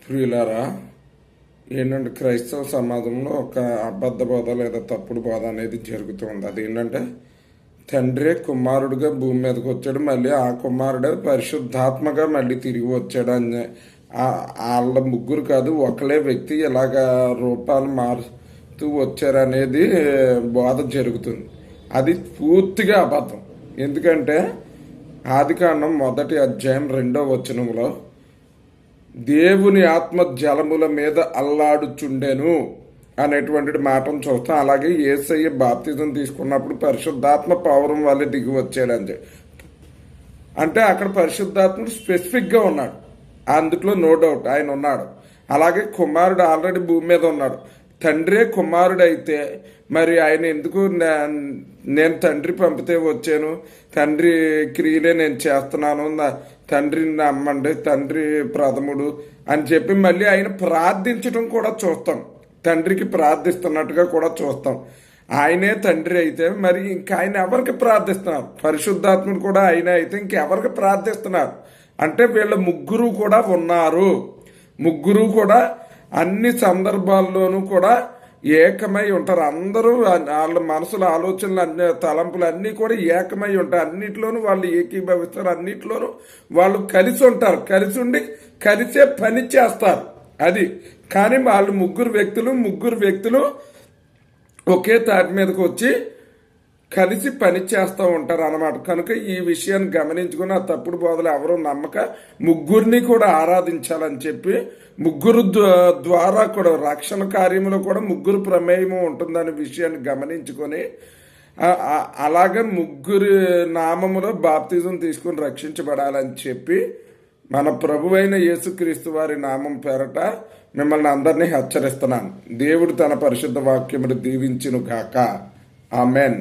ప్రియులారా, ఏంటంటే క్రైస్తవ సమాజంలో ఒక అబద్ధ బోధ లేదా తప్పుడు బోధ అనేది జరుగుతుంది. అది ఏంటంటే తండ్రి కుమారుడిగా భూమి మీదకి వచ్చాడు, మళ్ళీ ఆ కుమారుడే పరిశుద్ధాత్మగా మళ్ళీ తిరిగి వచ్చాడు అని. వాళ్ళ ముగ్గురు కాదు, ఒకలే వ్యక్తి ఇలాగ రూపాలు మారుతూ వచ్చారనేది బోధ జరుగుతుంది. అది పూర్తిగా అబద్ధం. ఎందుకంటే ఆదికాండం 1వ అధ్యాయం 2వ వచనంలో దేవుని ఆత్మ జలముల మీద అల్లాడుచుండెను అనేటువంటి మాటను చూస్తాం. అలాగే యేసయ్య బాప్తిజం తీసుకున్నప్పుడు పరిశుద్ధాత్మ పౌరం వల్ల దిగి వచ్చాడని చెప్పి, అంటే అక్కడ పరిశుద్ధాత్ముడు స్పెసిఫిక్గా ఉన్నాడు, అందుట్లో నో డౌట్ ఆయన ఉన్నాడు. అలాగే కుమారుడు ఆల్రెడీ భూమి మీద ఉన్నాడు. తండ్రే కుమారుడు అయితే మరి ఆయన ఎందుకు నేను తండ్రి పంపితే వచ్చాను, తండ్రి క్రియలే నేను చేస్తున్నాను, తండ్రిని నమ్మండి, తండ్రి ప్రథముడు అని చెప్పి మళ్ళీ ఆయన ప్రార్థించడం కూడా చూస్తాం. తండ్రికి ప్రార్థిస్తున్నట్టుగా కూడా చూస్తాం. ఆయనే తండ్రి అయితే మరి ఇంకా ఆయన ఎవరికి ప్రార్థిస్తున్నారు? పరిశుద్ధాత్ముడు కూడా ఆయనే అయితే ఇంకెవరికి ప్రార్థిస్తున్నారు? అంటే వీళ్ళ ముగ్గురు కూడా ఉన్నారు. ముగ్గురు కూడా అన్ని సందర్భాల్లోనూ కూడా ఏకమై ఉంటారు. అందరూ వాళ్ళ మనసుల ఆలోచనలు అన్ని తలంపులు అన్నీ కూడా ఏకమై ఉంటాయి. అన్నిట్లోనూ వాళ్ళు ఏకీభవిస్తారు, అన్నిట్లోనూ వాళ్ళు కలిసి ఉంటారు. కలిసి ఉండి కలిసే పని చేస్తారు. అది కానీ వాళ్ళు ముగ్గురు వ్యక్తులు ఒకే తాటి మీదకి వచ్చి కలిసి పని చేస్తూ ఉంటారు అన్నమాట. కనుక ఈ విషయాన్ని గమనించుకుని ఆ తప్పుడు బోధలు ఎవరూ నమ్మక ముగ్గురిని కూడా ఆరాధించాలని చెప్పి ముగ్గురు ద్వారా కూడా రక్షణ కార్యంలో కూడా ముగ్గురు ప్రమేయము ఉంటుందనే విషయాన్ని గమనించుకొని అలాగే ముగ్గురి నామములో బాప్తిజం తీసుకుని రక్షించబడాలని చెప్పి మన ప్రభువైన యేసుక్రీస్తు వారి నామం పేరట మిమ్మల్ని అందరినీ హెచ్చరిస్తున్నాను. దేవుడు తన పరిశుద్ధ వాక్యమును దీవించును గాక. ఆమెన్.